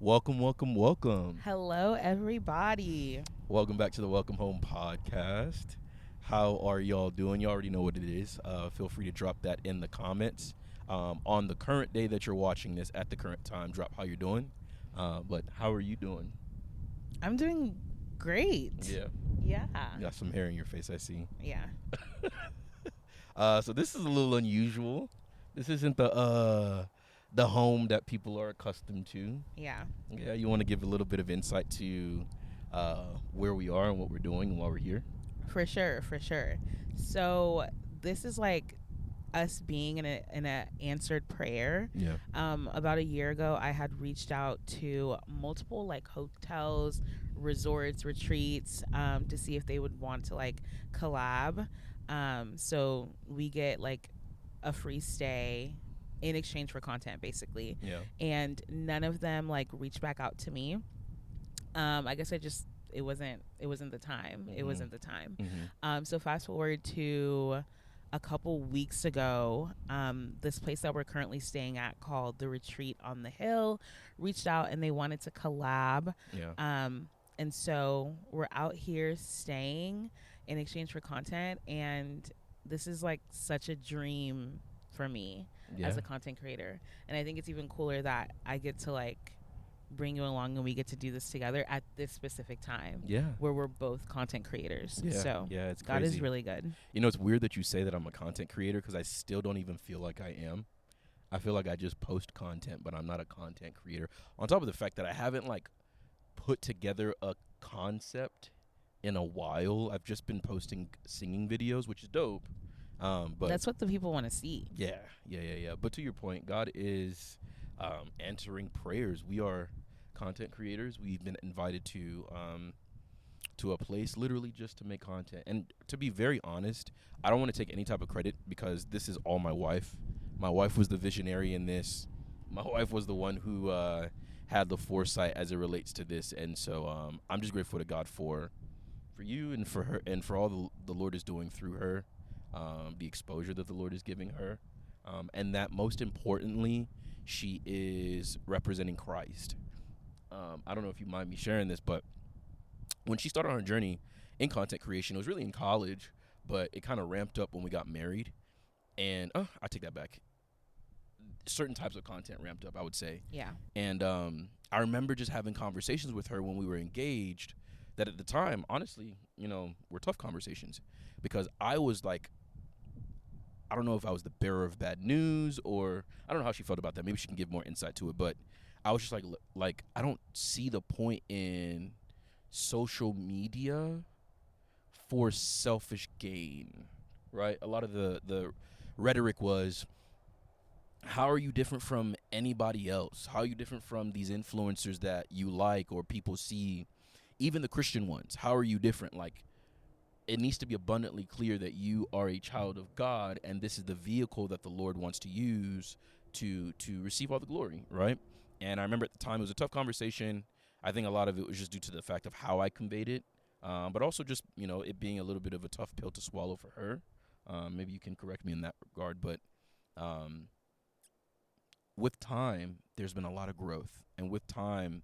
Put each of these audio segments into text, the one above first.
Welcome, welcome, welcome. Hello, everybody. Welcome back to the Welcome Home podcast. How are y'all doing? You already know what it is. Feel free to drop that in the comments. On the current day that you're watching this, at the current time, drop how you're doing. But how are you doing? I'm doing great. Yeah. Yeah. You got some hair in your face, I see. Yeah. So this is a little unusual. This isn't the home that people are accustomed to. Yeah. Yeah, you want to give a little bit of insight to where we are and what we're doing and why we're here? For sure. For sure. So this is like us being in a answered prayer. Yeah. About a year ago, I had reached out to multiple like hotels, resorts, retreats, to see if they would want to like collab. So we get like a free stay in exchange for content, basically. Yeah. And none of them like reached back out to me. I guess it wasn't the time. It wasn't the time. So fast forward to a couple weeks ago, this place that we're currently staying at called the Retreat on the Hill reached out and they wanted to collab. Yeah. And so we're out here staying in exchange for content, and this is like such a dream for me Yeah. as a content creator. And I think it's even cooler that I get to like bring you along and we get to do this together at this specific time Yeah. where we're both content creators. Yeah. So Yeah, it's God crazy. is really good. You know, it's weird that you say that I'm a content creator because I still don't even feel like I am. I feel like I just post content, but I'm not a content creator. On top of the fact that I haven't like put together a concept in a while. I've just been posting singing videos, which is dope. But That's what the people want to see. yeah. But to your point, God is answering prayers. We are content creators. We've been invited to a place literally just to make content. And to be very honest, I don't want to take any type of credit because this is all my wife. My wife was the visionary in this. My wife was the one who had the foresight as it relates to this. And so I'm just grateful to God for you and for her and for all the Lord is doing through her, the exposure that the Lord is giving her, and that most importantly, she is representing Christ. I don't know if you mind me sharing this, but when she started on her journey in content creation, it was really in college, but it kind of ramped up when we got married. And I take that back. Certain types of content ramped up, I would say. Yeah. And I remember just having conversations with her when we were engaged that at the time, honestly, were tough conversations because I was like, I don't know if I was the bearer of bad news or I don't know how she felt about that. Maybe she can give more insight to it. But I was just like I don't see the point in social media for selfish gain, right? A lot of the rhetoric was, how are you different from anybody else? How are you different from these influencers that you like or people see, even the Christian ones? How are you different? Like, it needs to be abundantly clear that you are a child of God, and this is the vehicle that the Lord wants to use to receive all the glory, right? And I remember at the time it was a tough conversation. I think a lot of it was just due to the fact of how I conveyed it, but also just it being a little bit of a tough pill to swallow for her. Maybe you can correct me in that regard, but with time, there's been a lot of growth, and with time,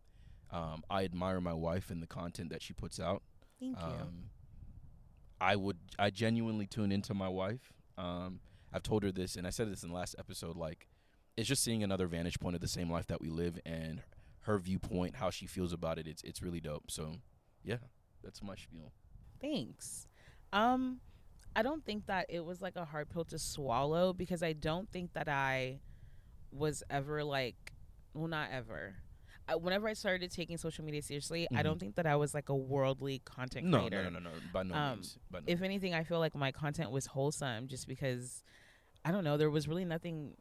I admire my wife and the content that she puts out. Thank you. I genuinely tune into my wife. I've told her this, and I said this in the last episode. Like, it's just seeing another vantage point of the same life that we live, and her viewpoint, how she feels about it. It's really dope. So, yeah, that's my spiel. Thanks. I don't think that it was like a hard pill to swallow because I don't think that I was ever like, well, not ever. Whenever I started taking social media seriously, I don't think that I was like a worldly content No, creator. no, by no means. By no If means. anything, I feel like my content was wholesome just because, I don't know, there was really nothing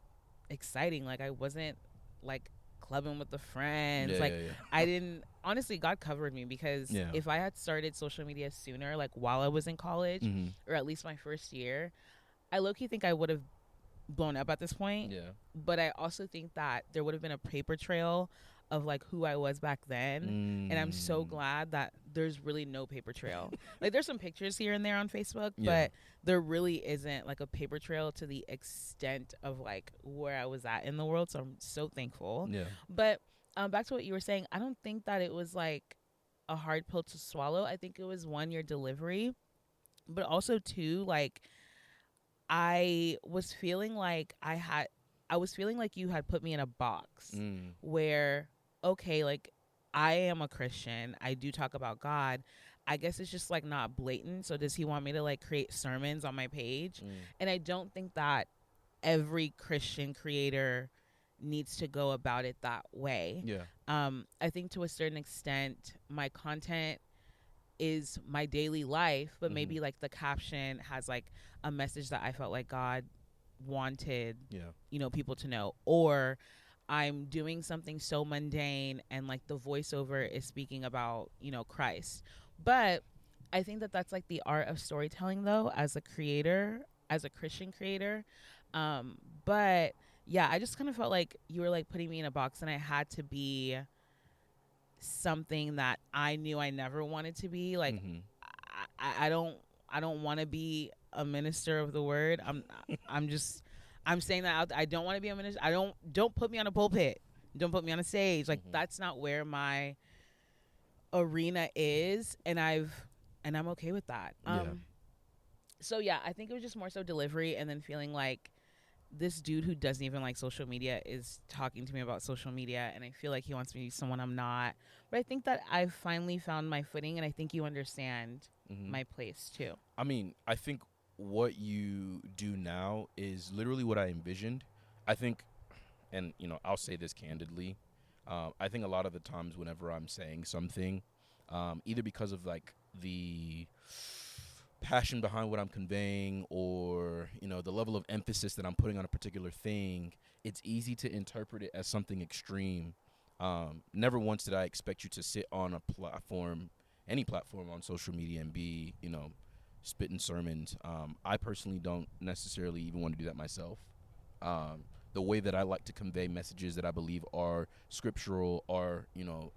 exciting. Like, I wasn't like clubbing with the friends. Yeah, like, yeah. I didn't, honestly, God covered me because Yeah. if I had started social media sooner, like while I was in college or at least my first year, I low-key think I would have blown up at this point. Yeah. But I also think that there would have been a paper trail of like who I was back then. And I'm so glad that there's really no paper trail. Like, there's some pictures here and there on Facebook, Yeah. but there really isn't like a paper trail to the extent of like where I was at in the world. So I'm so thankful. Yeah. But back to what you were saying, I don't think that it was like a hard pill to swallow. I think it was one, your delivery, but also two, like I was feeling like I was feeling like you had put me in a box where, okay, like I am a Christian. I do talk about God. I guess it's just like not blatant. So does he want me to like create sermons on my page? And I don't think that every Christian creator needs to go about it that way. Yeah. I think to a certain extent, my content is my daily life, but maybe like the caption has like a message that I felt like God wanted, you know, people to know, or I'm doing something so mundane and like the voiceover is speaking about, you know, Christ. But I think that that's like the art of storytelling though, as a creator, as a Christian creator. But yeah, I just kind of felt like you were like putting me in a box and I had to be something that I knew I never wanted to be. Like I don't want to be a minister of the word. I'm saying that I don't want to be a minister. Don't put me on a pulpit. Don't put me on a stage. Like that's not where my arena is, and I'm okay with that. So yeah, I think it was just more so delivery, and then feeling like this dude who doesn't even like social media is talking to me about social media, and I feel like he wants me to be someone I'm not. But I think that I've finally found my footing, and I think you understand my place too. I mean, I think what you do now is literally what I envisioned. I think, and you know, I'll say this candidly, I think a lot of the times whenever I'm saying something, either because of like the passion behind what I'm conveying, or you know, the level of emphasis that I'm putting on a particular thing, it's easy to interpret it as something extreme. Never once did I expect you to sit on a platform, any platform on social media, and be, you know, spitting sermons. I personally don't necessarily even want to do that myself. The way that I like to convey messages that I believe are scriptural, are, you know,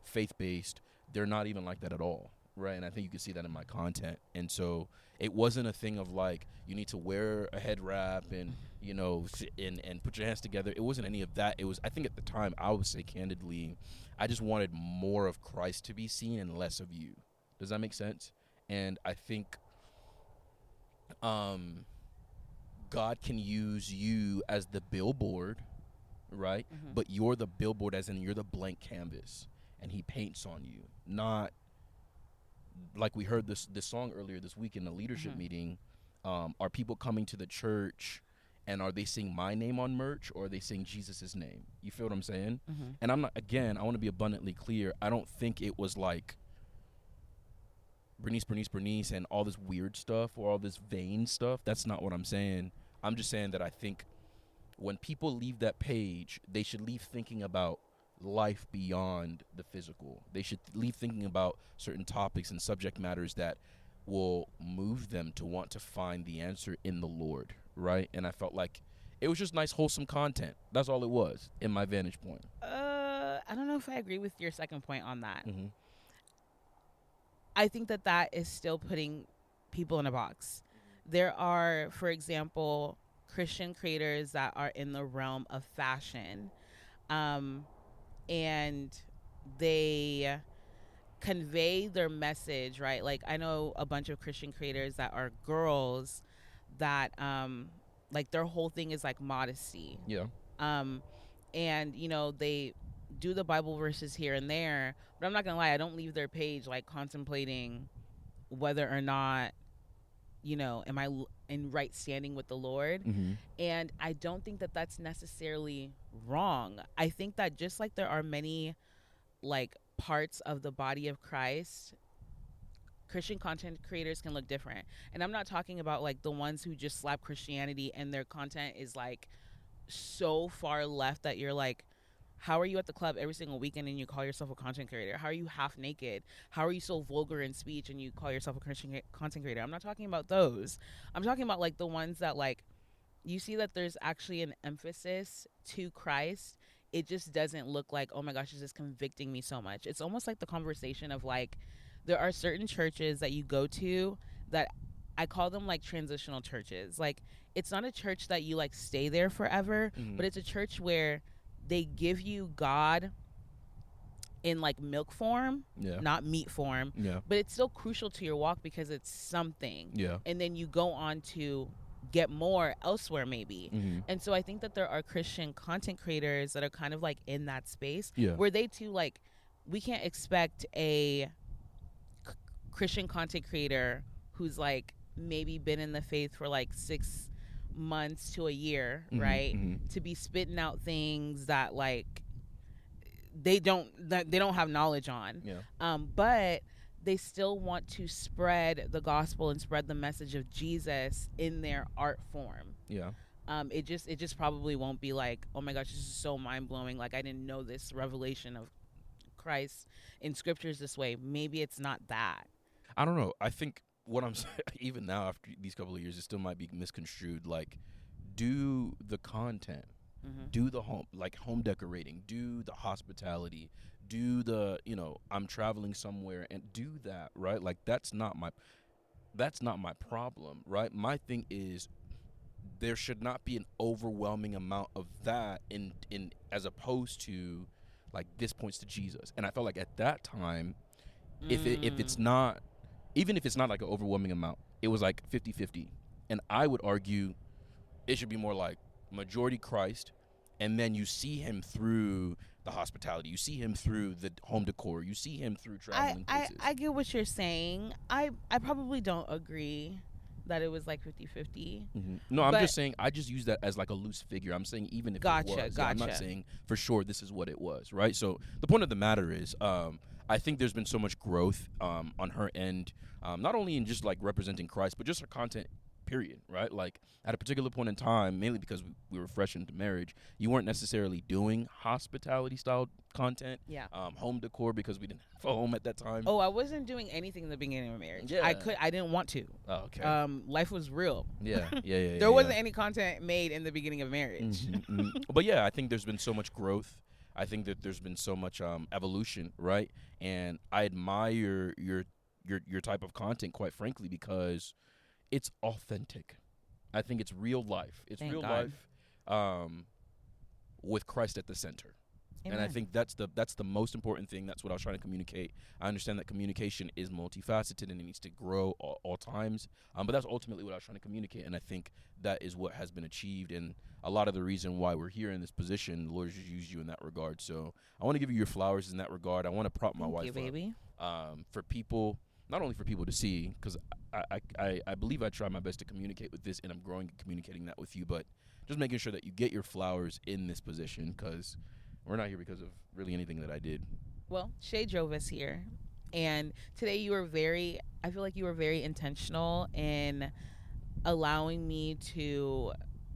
faith-based, they're not even like that at all. Right, and I think you can see that in my content. And so it wasn't a thing of like you need to wear a head wrap and, you know, and put your hands together. It wasn't any of that. It was, I think at the time, I would say candidly, I just wanted more of Christ to be seen and less of you. Does that make sense? And I think God can use you as the billboard, right? But you're the billboard, as in you're the blank canvas, and he paints on you, not like we heard this song earlier this week in the leadership meeting. Are people coming to the church and are they seeing my name on merch, or are they seeing Jesus's name? You feel what I'm saying? And I'm not, again, I want to be abundantly clear. I don't think it was like Bernice and all this weird stuff or all this vain stuff. That's not what I'm saying. I'm just saying that I think when people leave that page, they should leave thinking about life beyond the physical. They should leave thinking about certain topics and subject matters that will move them to want to find the answer in the Lord, right? And I felt like it was just nice, wholesome content. That's all it was, in my vantage point. I don't know if I agree with your second point on that. I think that that is still putting people in a box. There are, for example, Christian creators that are in the realm of fashion, and they convey their message, right? Like I know a bunch of Christian creators that are girls that like their whole thing is like modesty. Yeah. And you know, they do the Bible verses here and there, but I'm not gonna lie, I don't leave their page like contemplating whether or not, you know, am I in right standing with the Lord? And I don't think that that's necessarily wrong. I think that just like there are many like parts of the body of Christ, Christian content creators can look different. And I'm not talking about like the ones who just slap Christianity and their content is like so far left that you're like, how are you at the club every single weekend and you call yourself a content creator? How are you half naked? How are you so vulgar in speech and you call yourself a Christian content creator? I'm not talking about those. I'm talking about like the ones that like you see that there's actually an emphasis to Christ. It just doesn't look like, oh my gosh, this is convicting me so much. It's almost like the conversation of like, there are certain churches that you go to that I call them like transitional churches. Like it's not a church that you like stay there forever, but it's a church where they give you God in like milk form, Yeah. not meat form, Yeah. but it's still crucial to your walk because it's something. Yeah. And then you go on to get more elsewhere maybe. Mm-hmm. And so I think that there are Christian content creators that are kind of like in that space Yeah. where they too, like, we can't expect a Christian content creator who's like maybe been in the faith for like 6 months to a year, Mm-hmm. right? Mm-hmm. To be spitting out things that like they don't have knowledge on. Yeah. But they still want to spread the gospel and spread the message of Jesus in their art form. Yeah. It just probably won't be like, oh my gosh, this is so mind blowing. Like, I didn't know this revelation of Christ in scriptures this way. Maybe it's not that. I don't know. I think what I'm saying, even now after these couple of years, it still might be misconstrued. Like, do the content, do the home decorating, do the hospitality, do the, I'm traveling somewhere, and do that, right? Like, that's not my problem, right? My thing is, there should not be an overwhelming amount of that in as opposed to like this points to Jesus. And I felt like at that time, if it's not, even if it's not like an overwhelming amount, it was like 50-50. And I would argue it should be more like majority Christ, and then you see him through the hospitality, you see him through the home decor, you see him through traveling places. I get what you're saying. I probably don't agree that it was like 50-50. No, I'm just saying, I just use that as like a loose figure. I'm saying even if it was. Yeah, I'm not saying for sure this is what it was, right? So the point of the matter is, I think there's been so much growth on her end, not only in just like representing Christ, but just her content, period, right? Like at a particular point in time, mainly because we were fresh into marriage, you weren't necessarily doing hospitality style content, home decor, because we didn't have a home at that time. Oh, I wasn't doing anything in the beginning of marriage. Yeah. I didn't want to. Oh, okay. Life was real. Yeah. There wasn't any content made in the beginning of marriage. But yeah, I think there's been so much growth. I think that there's been so much evolution, right? And I admire your type of content, quite frankly, because it's authentic. I think it's real life. It's Thank real God. life with Christ at the center. Amen. And I think that's the most important thing. That's what I was trying to communicate. I understand that communication is multifaceted and it needs to grow all times. But that's ultimately what I was trying to communicate. And I think that is what has been achieved. And a lot of the reason why we're here in this position, the Lord has used you in that regard. So I want to give you your flowers in that regard. I want to prop my Thank wife you, baby. up for people, not only for people to see, because I believe I try my best to communicate with this, and I'm growing at communicating that with you, but just making sure that you get your flowers in this position, because we're not here because of really anything that I did. Well, Shay drove us here, and today I feel like you were very intentional in allowing me to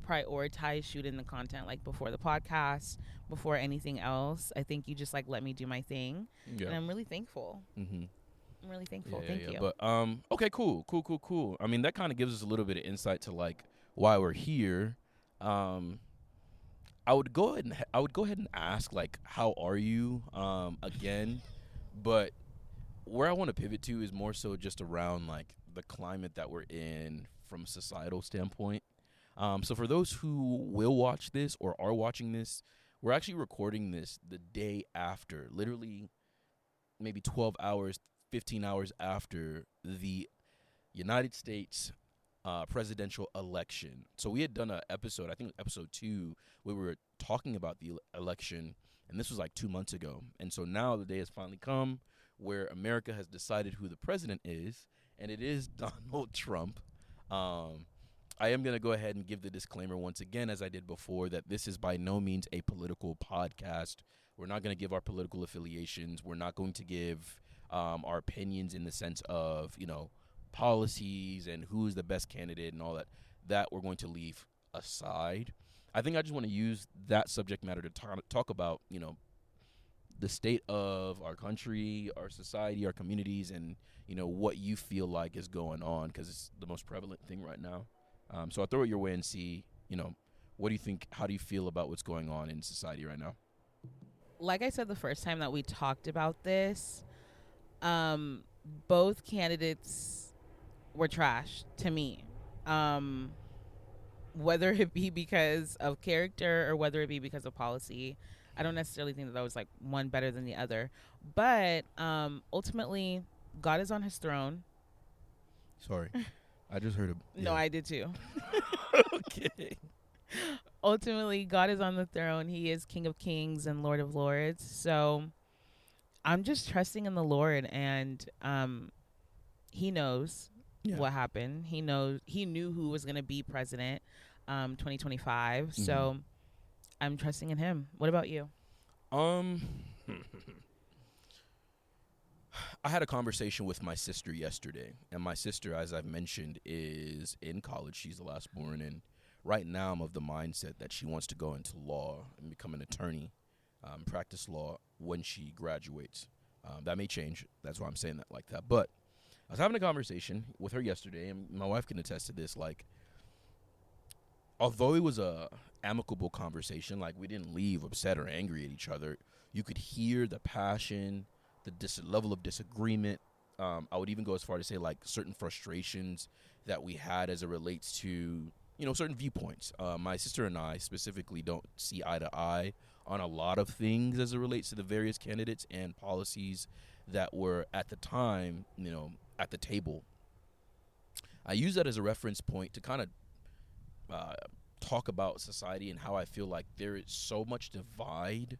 prioritize shooting the content, like before the podcast, before anything else. I think you just like let me do my thing, and I'm really thankful. I'm really thankful. Thank you. But okay, cool. I mean, that kind of gives us a little bit of insight to like why we're here. I would go ahead and ask, like, how are you again, but where I want to pivot to is more so just around like the climate that we're in from a societal standpoint. So for those who will watch this or are watching this, we're actually recording this the day after, literally maybe 12 hours, 15 hours after the United States presidential election. So we had done an episode, I think it was episode 2, where we were talking about the election, and this was like 2 months ago. And so now the day has finally come where America has decided who the president is, and it is Donald Trump. I am going to go ahead and give the disclaimer once again, as I did before, that this is by no means a political podcast. We're not going to give our political affiliations. We're not going to give our opinions in the sense of, policies and who's the best candidate and all that. That we're going to leave aside. I think I just want to use that subject matter to talk about, the state of our country, our society, our communities, and, what you feel like is going on, because it's the most prevalent thing right now. So I'll throw it your way and see, what do you think? How do you feel about what's going on in society right now? Like I said the first time that we talked about this, both candidates were trash to me. Whether it be because of character or whether it be because of policy. I don't necessarily think that was like one better than the other, but ultimately, God is on His throne. Sorry, I just heard a No, I did too. okay. Ultimately, God is on the throne. He is King of Kings and Lord of Lords. So I'm just trusting in the Lord, and He knows Yeah. what happened. He knew who was going to be president, 2025. Mhm. So I'm trusting in Him. What about you? Um, I had a conversation with my sister yesterday, and my sister, as I've mentioned, is in college. She's the last born, and right now I'm of the mindset that she wants to go into law and become an attorney, practice law when she graduates. That may change. That's why I'm saying that like that. But I was having a conversation with her yesterday, and my wife can attest to this. Like, although it was a amicable conversation, like we didn't leave upset or angry at each other, you could hear the passion, the level of disagreement. I would even go as far to say like certain frustrations that we had as it relates to certain viewpoints. My sister and I specifically don't see eye to eye on a lot of things as it relates to the various candidates and policies that were at the time at the table. I use that as a reference point to kind of uh, talk about society and how I feel like there is so much divide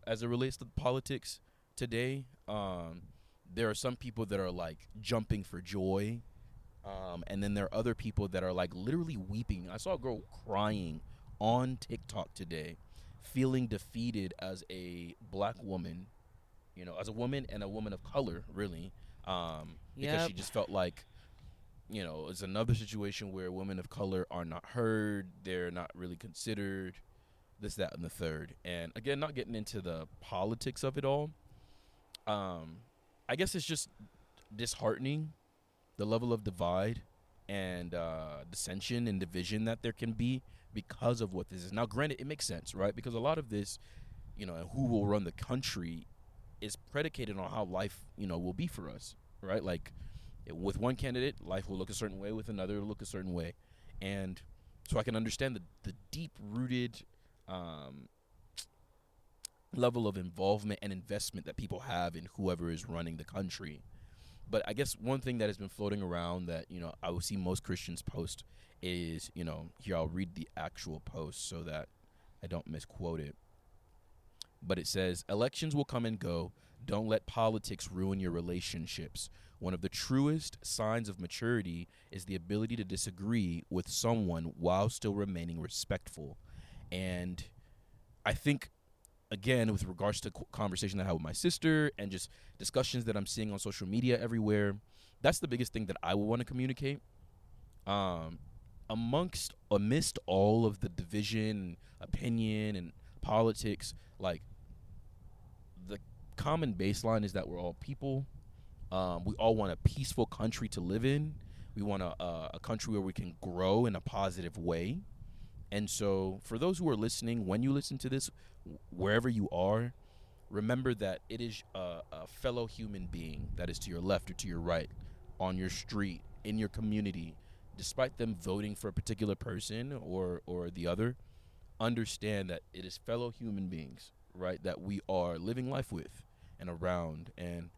as it relates to politics today. There are some people that are like jumping for joy, and then there are other people that are like literally weeping. I saw a girl crying on TikTok today, feeling defeated as a black woman, as a woman and a woman of color, really, because Yep. she just felt like it's another situation where women of color are not heard, they're not really considered, this, that, and the third. And again, not getting into the politics of it all, I guess it's just disheartening the level of divide and dissension and division that there can be because of what this is. Now, granted, it makes sense, right? Because a lot of this, and who will run the country is predicated on how life, will be for us, right? Like, with one candidate, life will look a certain way. With another, it'll look a certain way. And so I can understand the deep-rooted level of involvement and investment that people have in whoever is running the country. But I guess one thing that has been floating around that, I will see most Christians post is, here I'll read the actual post so that I don't misquote it. But it says, elections will come and go. Don't let politics ruin your relationships. One of the truest signs of maturity is the ability to disagree with someone while still remaining respectful. And I think, again, with regards to conversation that I had with my sister and just discussions that I'm seeing on social media everywhere, that's the biggest thing that I would want to communicate. Amidst all of the division, opinion, and politics, like, the common baseline is that we're all people. We all want a peaceful country to live in. We want a country where we can grow in a positive way. And so for those who are listening, when you listen to this, wherever you are, remember that it is a fellow human being that is to your left or to your right, on your street, in your community. Despite them voting for a particular person or the other, understand that it is fellow human beings, right, that we are living life with and around. And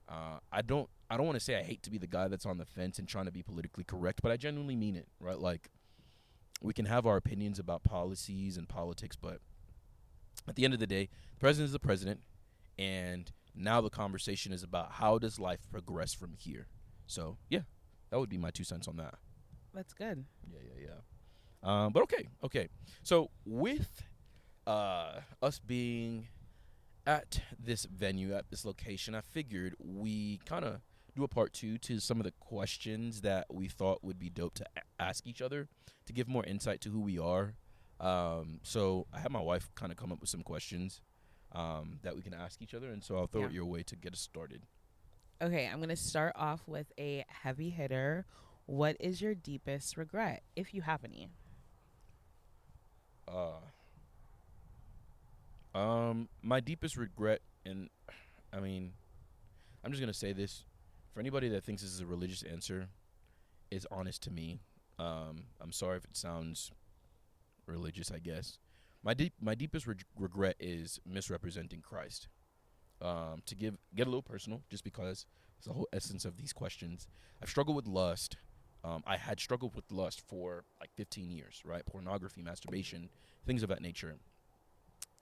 I don't want to say I hate to be the guy that's on the fence and trying to be politically correct, but I genuinely mean it, right? Like, we can have our opinions about policies and politics, but at the end of the day, the president is the president, and now the conversation is about how does life progress from here. So yeah, that would be my 2 cents on that. That's good. Yeah. But okay. So with us being at this venue, at this location, I figured we kind of do a part 2 to some of the questions that we thought would be dope to ask each other to give more insight to who we are. So I had my wife kind of come up with some questions that we can ask each other, and so I'll throw it your way to get us started. Okay, I'm going to start off with a heavy hitter. What is your deepest regret, if you have any? My deepest regret, and I mean, I'm just gonna say this for anybody that thinks this is a religious answer, is honest to me. I'm sorry if it sounds religious, I guess. my deepest regret is misrepresenting Christ. To get a little personal, just because it's the whole essence of these questions. I've struggled with lust. I had struggled with lust for like 15 years, right? Pornography, masturbation, things of that nature.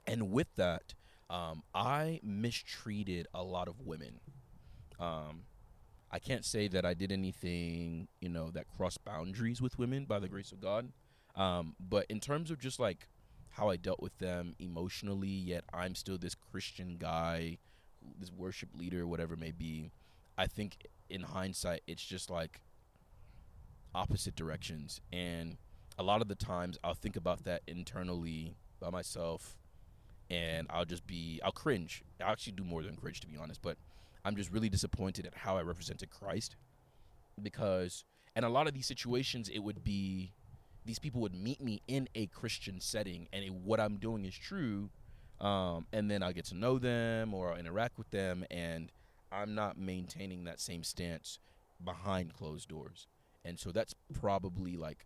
And with that, I mistreated a lot of women. I can't say that I did anything, that crossed boundaries with women by the grace of God. But in terms of just like how I dealt with them emotionally, yet I'm still this Christian guy, this worship leader, whatever it may be, I think in hindsight, it's just like opposite directions. And a lot of the times I'll think about that internally by myself, and I'll cringe. I'll actually do more than cringe, to be honest, but I'm just really disappointed at how I represented Christ, because in a lot of these situations, it would be these people would meet me in a Christian setting, and what I'm doing is true, and then I'll get to know them or I'll interact with them, and I'm not maintaining that same stance behind closed doors. And so that's probably like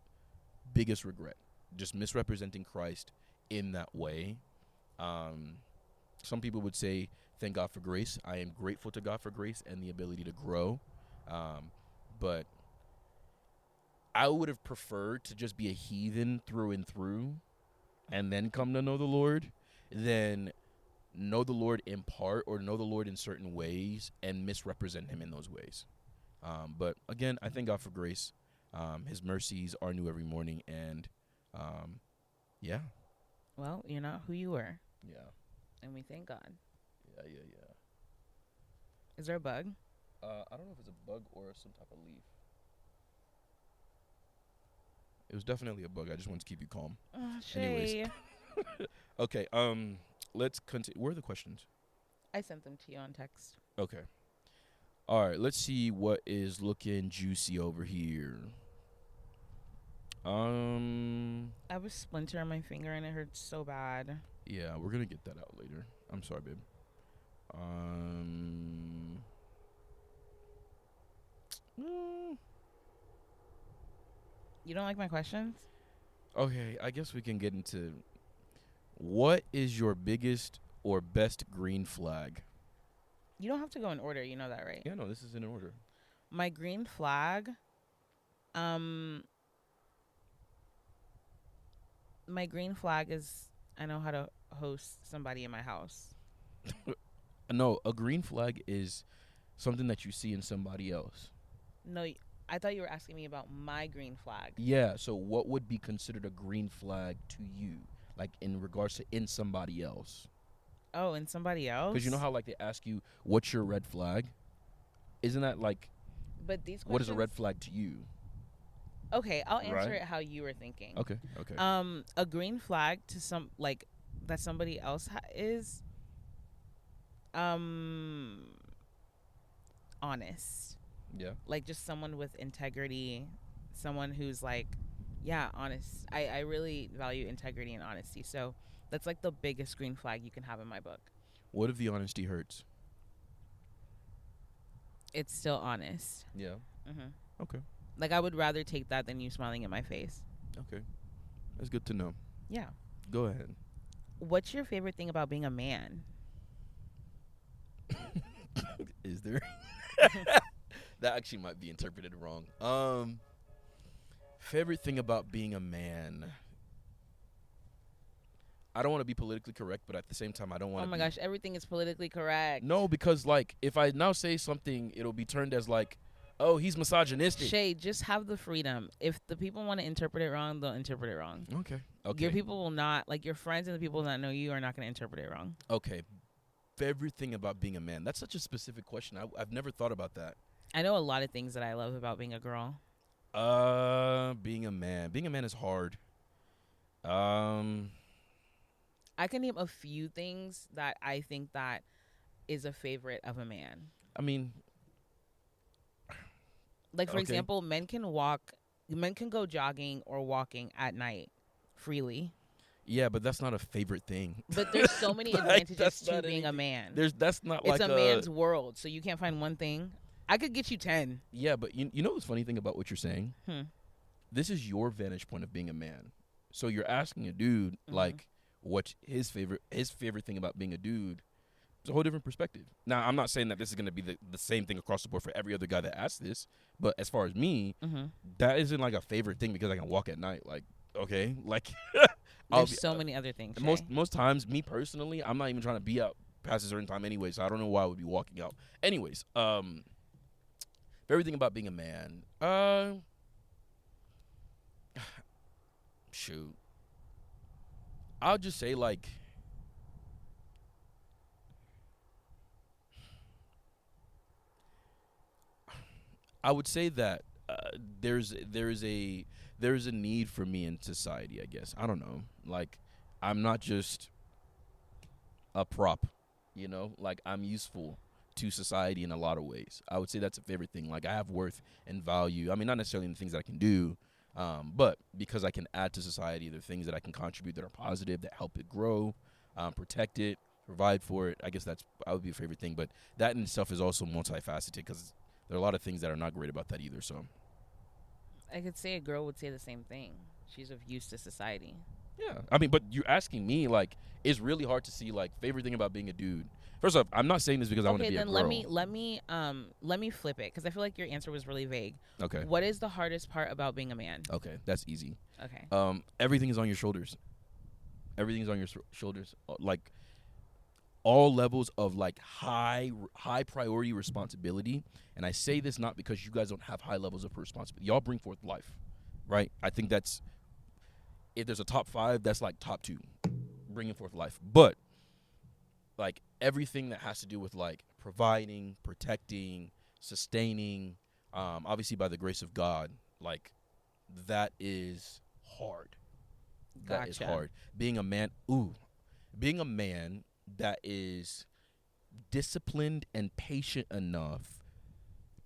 biggest regret, just misrepresenting Christ in that way. Some people would say, thank God for grace. I am grateful to God for grace and the ability to grow. But I would have preferred to just be a heathen through and through and then come to know the Lord than know the Lord in part or know the Lord in certain ways and misrepresent him in those ways. But again, I thank God for grace. His mercies are new every morning. And yeah. Well, you're not who you were. Yeah. And we thank God. Yeah. Is there a bug? I don't know if it's a bug or some type of leaf. It was definitely a bug. I just wanted to keep you calm. Oh, Shay. Anyways. Okay, let's continue. Where are the questions? I sent them to you on text. Okay. All right, let's see what is looking juicy over here. I was splinter on my finger and it hurts so bad. Yeah, we're gonna get that out later. I'm sorry, babe. You don't like my questions? Okay, I guess we can get into what is your biggest or best green flag? You don't have to go in order. You know that, right? Yeah, no, this is in order. My green flag, my green flag is I know how to host somebody in my house. No, a green flag is something that you see in somebody else. No, I thought you were asking me about my green flag. Yeah, so what would be considered a green flag to you? Like in regards to in somebody else? Oh, in somebody else? Because you know how like they ask you, what's your red flag? Isn't that like, but these questions, what is a red flag to you? Okay, I'll answer Right? it how you were thinking. Okay. A green flag to some, like, that somebody else is, honest. Yeah. Like, just someone with integrity, someone who's like, yeah, honest. I really value integrity and honesty. So that's like the biggest green flag you can have in my book. What if the honesty hurts? It's still honest. Yeah. Okay. Like, I would rather take that than you smiling in my face. Okay. That's good to know. Yeah. Go ahead. What's your favorite thing about being a man? Is there? That actually might be interpreted wrong. Favorite thing about being a man. I don't want to be politically correct, but at the same time, I don't want to. Oh my gosh, everything is politically correct. No, because like if I now say something, it'll be turned as like, oh, he's misogynistic. Shay, just have the freedom. If the people want to interpret it wrong, they'll interpret it wrong. Okay. Your people will not, like your friends and the people that know you are not going to interpret it wrong. Okay. Favorite thing about being a man. That's such a specific question. I've never thought about that. I know a lot of things that I love about being a girl. Being a man. Being a man is hard. I can name a few things that I think that is a favorite of a man. I mean, like for example, men can go jogging or walking at night freely. Yeah, but that's not a favorite thing. But there's so many advantages to being a man. That's not it's a man's world, so you can't find one thing. I could get you 10. Yeah, but you know what's funny thing about what you're saying? Hmm. This is your vantage point of being a man. So you're asking a dude, like, what his favorite thing about being a dude, it's a whole different perspective. Now, I'm not saying that this is going to be the same thing across the board for every other guy that asks this, but as far as me, that isn't like a favorite thing because I can walk at night. Like, okay, like There's so many other things. Shay. most times, me personally, I'm not even trying to be out past a certain time anyway, so I don't know why I would be walking out. Anyways, everything about being a man, shoot, I'll just say like I would say that there's a need for me in society. I guess I don't know. Like I'm not just a prop, Like I'm useful to society in a lot of ways. I would say that's a favorite thing. Like I have worth and value. I mean, not necessarily in the things that I can do, but because I can add to society, there are things that I can contribute that are positive, that help it grow, protect it, provide for it. I guess I would be a favorite thing. But that in itself is also multifaceted because there are a lot of things that are not great about that either. So I could say a girl would say the same thing. She's of use to society. yeah, I mean, but you're asking me like it's really hard to see like favorite thing about being a dude. First off, I'm not saying this because I want to be a girl. Okay, then let me flip it because I feel like your answer was really vague. Okay. What is the hardest part about being a man? Okay, that's easy. Okay. Everything is on your shoulders. Everything is on your shoulders. Like all levels of like high priority responsibility. And I say this not because you guys don't have high levels of responsibility. Y'all bring forth life, right? I think that's if there's a top 5, that's like top 2, bringing forth life. But like everything that has to do with like providing, protecting, sustaining, obviously by the grace of God, like that is hard. Gotcha. That is hard. Being a man that is disciplined and patient enough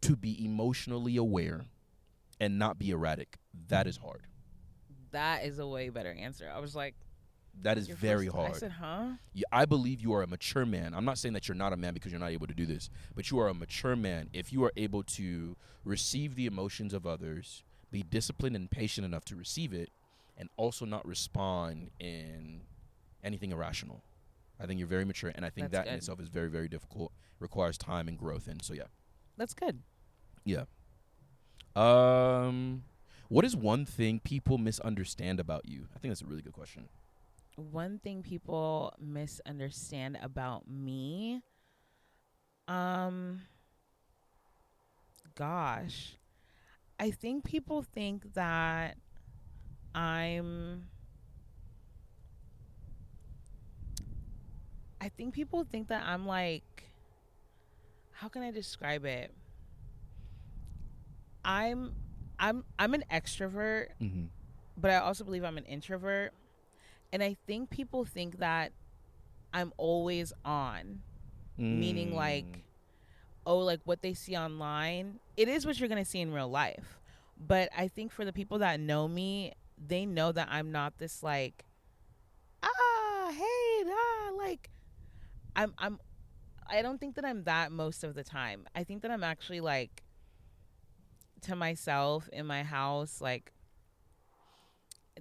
to be emotionally aware and not be erratic, that is hard. That is a way better answer. I was like, that is very hard. I said, huh? I believe you are a mature man. I'm not saying that you're not a man because you're not able to do this, but you are a mature man if you are able to receive the emotions of others, be disciplined and patient enough to receive it, and also not respond in anything irrational. I think you're very mature, and I think That's that in good. itself is very, very difficult, requires time and growth, and so yeah. That's good. Yeah. What is one thing people misunderstand about you? I think that's a really good question. One thing people misunderstand about me, gosh, I think people think that I'm. I think people think that I'm like. How can I describe it? I'm an extrovert, but I also believe I'm an introvert. And I think people think that I'm always on, meaning like, oh, like what they see online, it is what you're going to see in real life. But I think for the people that know me, they know that I'm not this like, like I don't think that I'm that most of the time. I think that I'm actually like to myself in my house, like,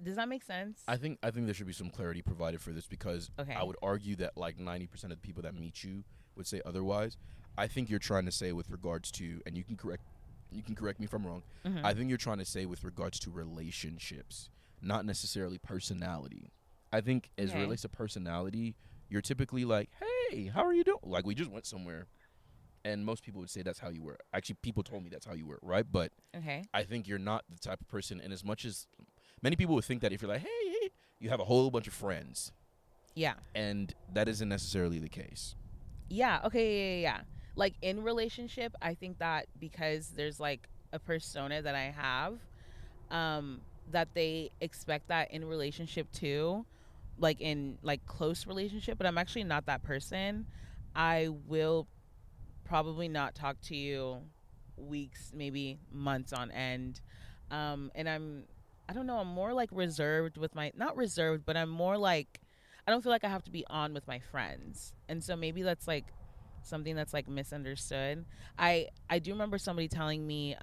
does that make sense? I think there should be some clarity provided for this because Okay. I would argue that like 90% of the people that meet you would say otherwise. I think you're trying to say with regards to, and you can correct me if I'm wrong. I think you're trying to say with regards to relationships, not necessarily personality. I think as it relates to personality, you're typically like, hey, how are you doing? Like we just went somewhere. And most people would say that's how you were. Actually, people told me that's how you were, right? But I think you're not the type of person, and as much as many people would think that if you're like, hey, you have a whole bunch of friends. Yeah. And that isn't necessarily the case. Yeah. Okay. Yeah. Like in relationship, I think that because there's like a persona that I have, that they expect that in relationship too, like in like close relationship, but I'm actually not that person. I will probably not talk to you weeks, maybe months on end. And I don't know, I'm more like reserved with not reserved, but I'm more like, I don't feel like I have to be on with my friends. And so maybe that's like something that's like misunderstood. I do remember somebody telling me,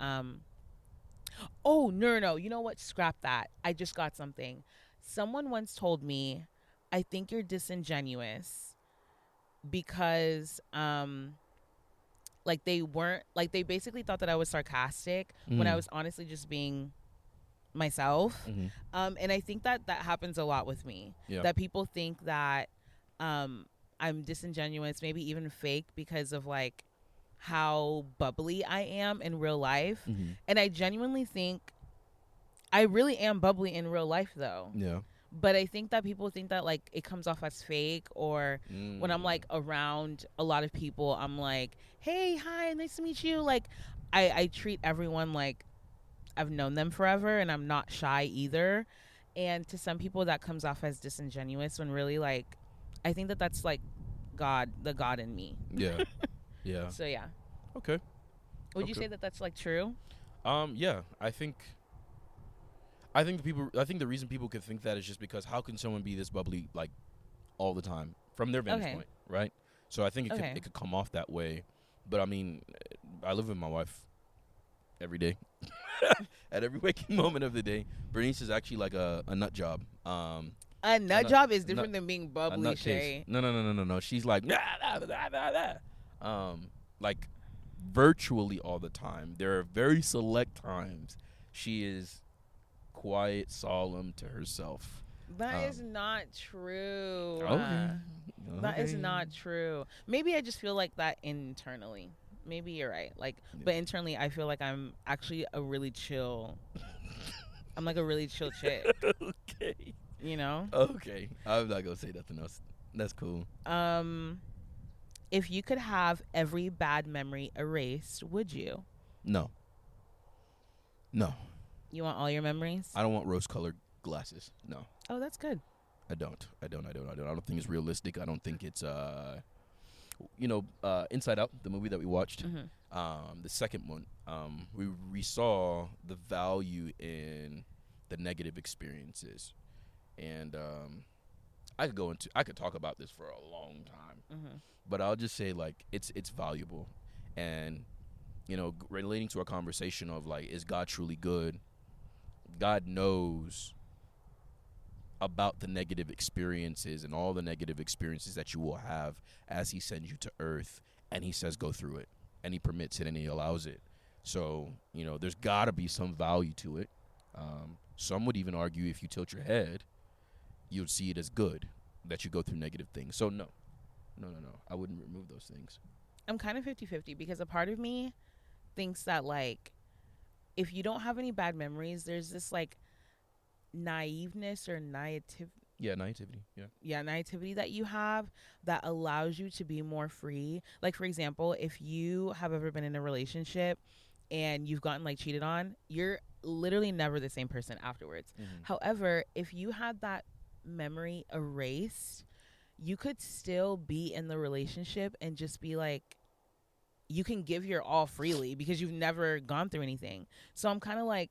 oh, no, you know what? Scrap that. I just got something. Someone once told me, I think you're disingenuous because like they weren't like they basically thought that I was sarcastic when I was honestly just being myself. And I think that that happens a lot with me. Yeah. That people think that I'm disingenuous, maybe even fake because of like how bubbly I am in real life. And I genuinely think I really am bubbly in real life though. Yeah. But I think that people think that like it comes off as fake, or when I'm like around a lot of people, I'm like, hey, hi, nice to meet you. Like I treat everyone like I've known them forever, and I'm not shy either. And to some people that comes off as disingenuous when really like I think that that's like the God in me. Yeah. Yeah. So yeah. Okay. Would you say that that's like true? Yeah, I think the reason people could think that is just because how can someone be this bubbly like all the time from their vantage point, right? So I think it could come off that way. But I mean, I live with my wife every day. At every waking moment of the day. Bernice is actually like a nut job. A nut job is different than being bubbly, Shay. No. She's like like virtually all the time. There are very select times she is quiet, solemn to herself. That is not true. Okay. That is not true. Maybe I just feel like that internally. Maybe you're right. Like, but internally, I feel like I'm actually a really chill. I'm like a really chill chick. Okay. You know? Okay. I'm not gonna say nothing else. That's cool. If you could have every bad memory erased, would you? No. No. You want all your memories? I don't want rose-colored glasses. No. Oh, that's good. I don't think it's realistic. I don't think it's Inside Out, the movie that we watched, the second one, we saw the value in the negative experiences, and I could talk about this for a long time, but I'll just say like it's valuable, and relating to our conversation of like, is God truly good? God knows about the negative experiences and all the negative experiences that you will have as he sends you to earth, and he says go through it, and he permits it, and he allows it. So there's got to be some value to it. Some would even argue if you tilt your head, you'll see it as good that you go through negative things. So no, I wouldn't remove those things. I'm kind of 50-50 because a part of me thinks that like if you don't have any bad memories, there's this like naiveness or naivety. Yeah, naivety. Yeah, naivety that you have that allows you to be more free. Like, for example, if you have ever been in a relationship and you've gotten like cheated on, you're literally never the same person afterwards. However, if you had that memory erased, you could still be in the relationship and just be like, you can give your all freely because you've never gone through anything. So I'm kind of like,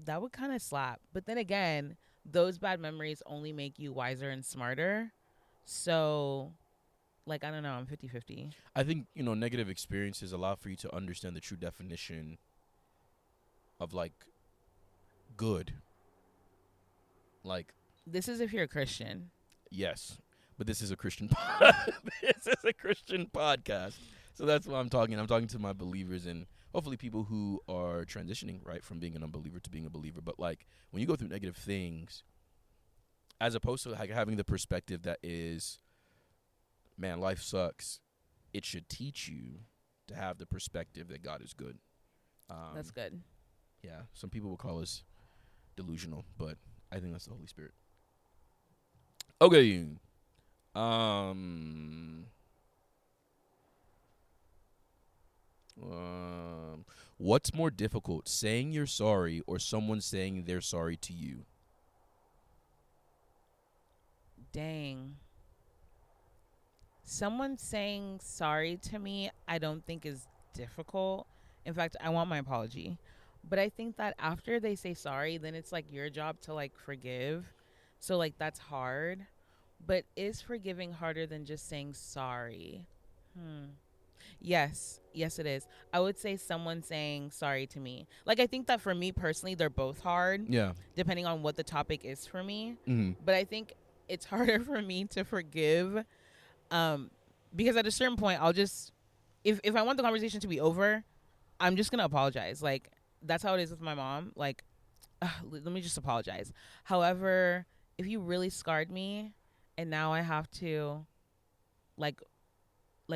that would kind of slap. But then again, those bad memories only make you wiser and smarter. So, like, I don't know. I'm 50-50. I think, negative experiences allow for you to understand the true definition of, like, good. Like, this is if you're a Christian. Yes. But this is a Christian this is a Christian podcast. So that's what I'm talking. I'm talking to my believers and hopefully people who are transitioning, right, from being an unbeliever to being a believer. But like when you go through negative things, as opposed to like having the perspective that is, man, life sucks, it should teach you to have the perspective that God is good. That's good. Yeah. Some people will call us delusional, but I think that's the Holy Spirit. Okay. What's more difficult, saying you're sorry or someone saying they're sorry to you? Dang. Someone saying sorry to me, I don't think is difficult. In fact, I want my apology. But I think that after they say sorry, then it's like your job to like forgive. So like that's hard. But is forgiving harder than just saying sorry? Yes, it is. I would say someone saying sorry to me. Like, I think that for me personally, they're both hard. Yeah. Depending on what the topic is for me. Mm-hmm. But I think it's harder for me to forgive, because at a certain point I'll just, if I want the conversation to be over, I'm just gonna apologize. Like, that's how it is with my mom. Like, let me just apologize. However, if you really scarred me and now I have to like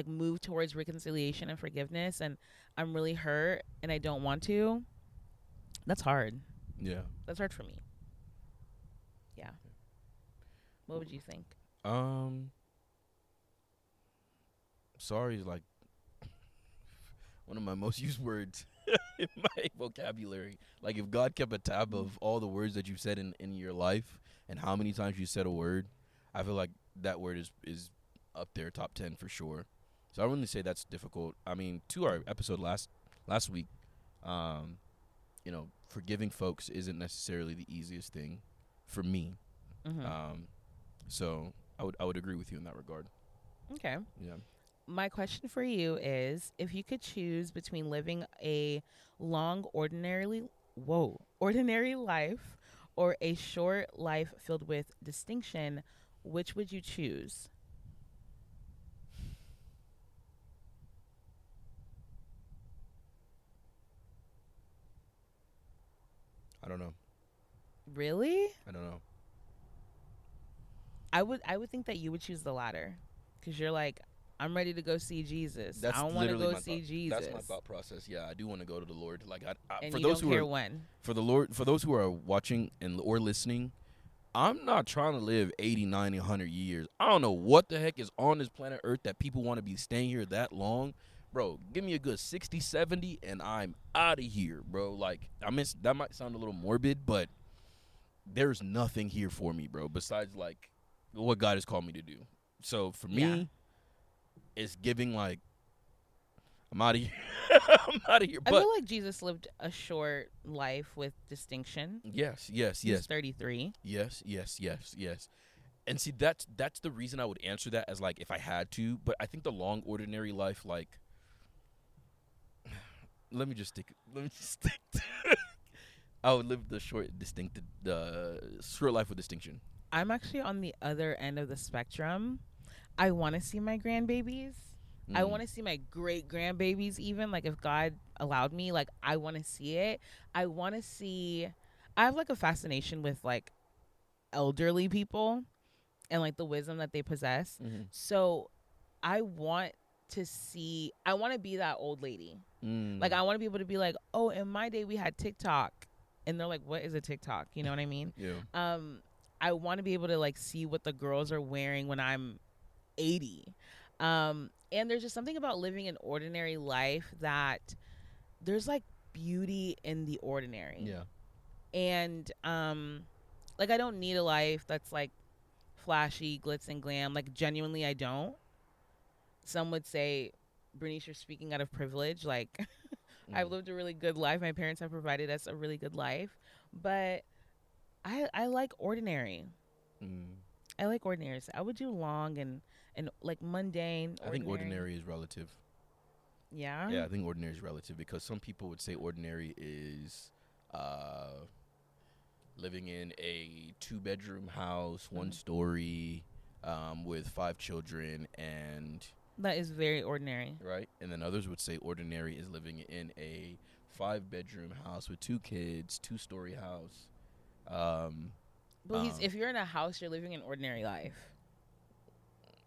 move towards reconciliation and forgiveness, and I'm really hurt and I don't want to, that's hard. Yeah. That's hard for me. Yeah. What would you think? Sorry is like one of my most used words in my vocabulary. Like, if God kept a tab of all the words that you've said in your life and how many times you said a word, I feel like that word is up there, top 10 for sure. So I wouldn't say that's difficult. I mean, to our episode last week, forgiving folks isn't necessarily the easiest thing for me. Mm-hmm. So I would agree with you in that regard. Okay. Yeah. My question for you is, if you could choose between living a long ordinary life or a short life filled with distinction, which would you choose? I don't know. Really? I don't know. I would think that you would choose the latter, because you're like, I'm ready to go see Jesus. That's I don't want to literally go my see thought. Jesus. That's my thought process. Yeah, I do want to go to the Lord. Like, And for you those don't who care are when. for those who are watching and or listening, I'm not trying to live 80, 90, 100 years. I don't know what the heck is on this planet Earth that people want to be staying here that long. Bro, give me a good 60, 70, and I'm out of here, bro. Like, that might sound a little morbid, but there's nothing here for me, bro, besides, like, what God has called me to do. So, for Yeah. me, it's giving, like, I'm out of here. I'm out of here. I But feel like Jesus lived a short life with distinction. yes. He's 33. Yes. And see, that's the reason I would answer that as, like, if I had to. But I think the long, ordinary life, like, let me just stick. I would live the short life with distinction. I'm actually on the other end of the spectrum. I want to see my grandbabies. I want to see my great grandbabies, even, like, if God allowed me, like, I want to see it. I want to see, I have, like, a fascination with, like, elderly people and, like, the wisdom that they possess. So I want I want to be that old lady. Like, I want to be able to be like, oh, in my day we had TikTok. And they're like, what is a TikTok? You know what I mean? Yeah. I want to be able to, like, see what the girls are wearing when I'm 80. And there's just something about living an ordinary life that there's, like, beauty in the ordinary. Yeah. And like, I don't need a life that's, like, flashy, glitz and glam. Like, genuinely, I don't. Some would say, Bernice, you're speaking out of privilege. Like, I've lived a really good life. My parents have provided us a really good life. But I like ordinary. I like ordinary. So I would do long and like mundane. I think ordinary is relative. Yeah? Yeah, I think ordinary is relative because some people would say ordinary is living in a 2-bedroom house, 1 story, with 5 children, and that is very ordinary. Right? And then others would say ordinary is living in a 5-bedroom house with 2 kids, 2-story house. But if you're in a house, you're living an ordinary life.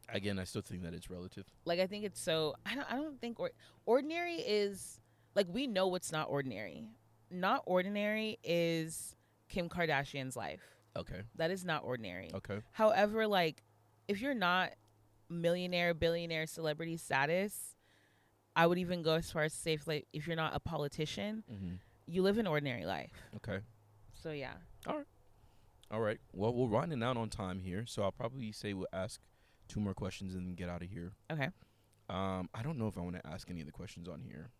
Again, I still think that it's relative. Like, I think it's so. I don't think ordinary is, like, we know what's not ordinary. Not ordinary is Kim Kardashian's life. Okay. That is not ordinary. Okay. However, like, if you're not millionaire, billionaire, celebrity status, I would even go as far as to say, like, if you're not a politician, you live an ordinary life. Okay. So yeah. All right. Well, we're running out on time here, so I'll probably say we'll ask 2 more questions and then get out of here. Okay. I don't know if I want to ask any of the questions on here.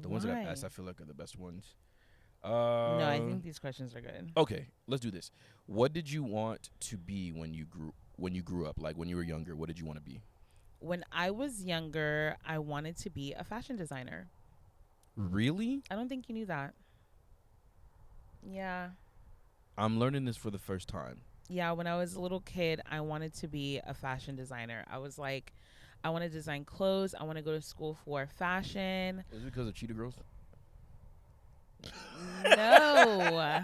The ones that I've asked, I feel like, are the best ones. No, I think these questions are good. Okay, let's do this. What did you want to be when you grew up? Like, when you were younger, what did you want to be? When I was younger, I wanted to be a fashion designer. Really? I don't think you knew that. Yeah. I'm learning this for the first time. Yeah, when I was a little kid, I wanted to be a fashion designer. I was like, I want to design clothes. I want to go to school for fashion. Is it because of Cheetah Girls? No,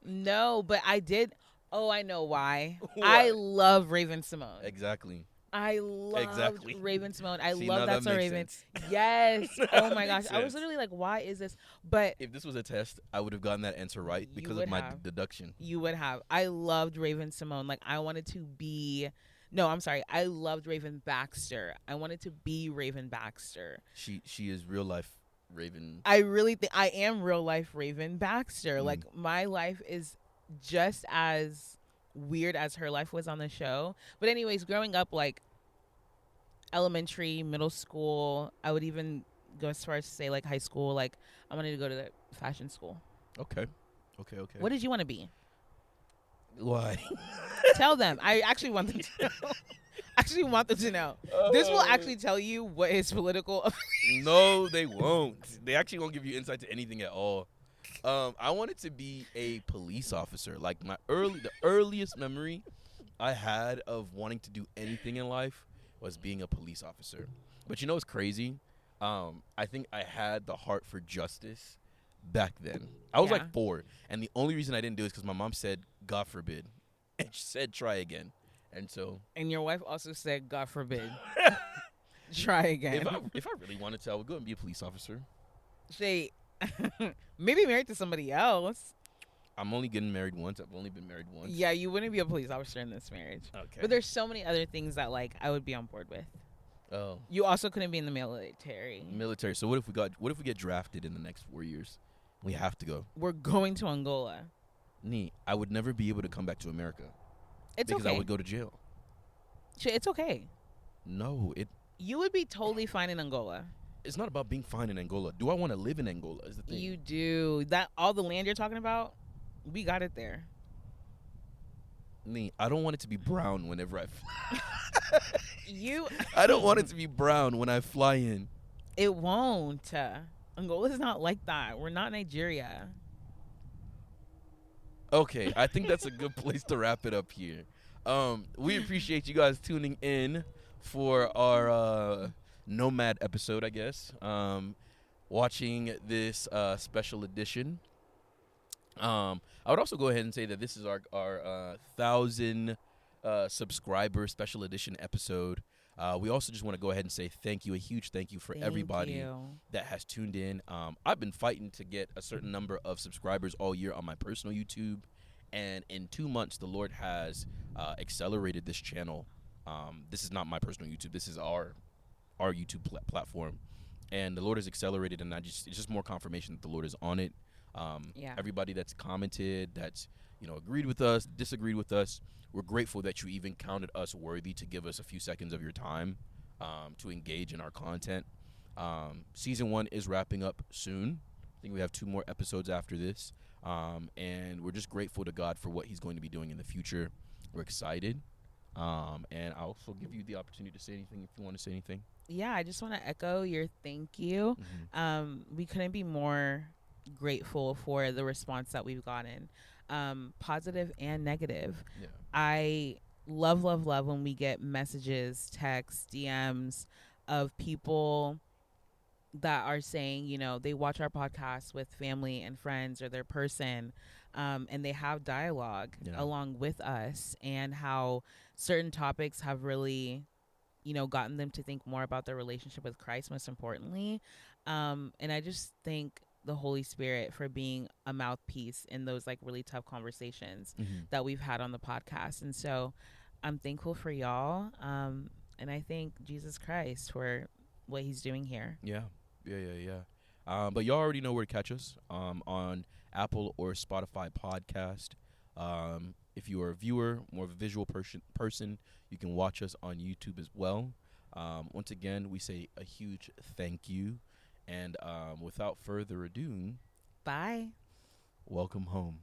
no, but I did. Oh, I know why. I Why? love Raven Simone. Exactly. I loved Exactly. Raven Simone. I See, love now that That's a makes Raven. sense. Yes. Oh That my gosh. makes I was sense. literally like, why is this? But If this was a test, I would have gotten that answer right you because would of my have. deduction. You would have. I loved Raven Simone. Like I wanted to be. No, I'm sorry. I loved Raven Baxter. I wanted to be Raven Baxter. She is real life Raven. I really think I am real life Raven Baxter. Mm. Like my life is just as weird as her life was on the show. But anyways, growing up, like elementary, middle school, I would even go as far as to say like high school. Like I wanted to go to the fashion school. Okay. Okay. Okay. What did you want to be? Why? Tell them. I actually want them to know. Actually want them to know. This will actually tell you what his political. No, they won't. They actually won't give you insight to anything at all. I wanted to be a police officer. Like the earliest memory I had of wanting to do anything in life was being a police officer. But you know what's crazy? I think I had the heart for justice back then. I was Yeah. like 4, and the only reason I didn't do it is because my mom said, "God forbid," and she said, "Try again." And so, And your wife also said, "God forbid, try again." if I really wanted to, I would go and be a police officer. Say, maybe married to somebody else. I'm only getting married once. I've only been married once. Yeah, you wouldn't be a police officer in this marriage. Okay. But there's so many other things that like I would be on board with. Oh. You also couldn't be in the military. Military. So what if we get drafted in the next 4 years? We have to go. We're going to Angola. Neat. I would never be able to come back to America It's because okay. I would go to jail. It's okay. No, You would be totally fine in Angola. it's not about being fine in Angola. Do I want to live in Angola? Is the thing. You do. That all the land you're talking about, we got it there. Neat. I don't want it to be brown whenever I fly. You I don't want it to be brown when I fly in. It won't. Angola's not like that. We're not Nigeria. Okay, I think that's a good place to wrap it up here. We appreciate you guys tuning in for our Nomad episode, I guess. Watching this special edition. I would also go ahead and say that this is our 1,000 subscriber special edition episode. We also just want to go ahead and say thank you, a huge thank you for everybody that has tuned in. I've been fighting to get a certain number of subscribers all year on my personal YouTube, and in 2 months, the Lord has accelerated this channel. This is not my personal YouTube. This is our YouTube platform, and the Lord has accelerated, and it's just more confirmation that the Lord is on it. Everybody that's commented, that's agreed with us, disagreed with us, we're grateful that you even counted us worthy to give us a few seconds of your time to engage in our content. Season 1 is wrapping up soon. I think we have 2 more episodes after this, and we're just grateful to God for what he's going to be doing in the future. We're excited, and I'll also give you the opportunity to say anything if you want to say anything. Yeah, I just want to echo your thank you. We couldn't be more grateful for the response that we've gotten, positive and negative. Yeah. I love when we get messages, texts, DMs of people that are saying, they watch our podcast with family and friends or their person, and they have dialogue along with us, and how certain topics have really gotten them to think more about their relationship with Christ, most importantly. And I just thank the Holy Spirit for being a mouthpiece in those like really tough conversations that we've had on the podcast. And so I'm thankful for y'all. And I thank Jesus Christ for what he's doing here. Yeah. But y'all already know where to catch us on Apple or Spotify podcast. If you are a viewer, more of a visual person, you can watch us on YouTube as well. Once again, we say a huge thank you. And without further ado, bye. Welcome home.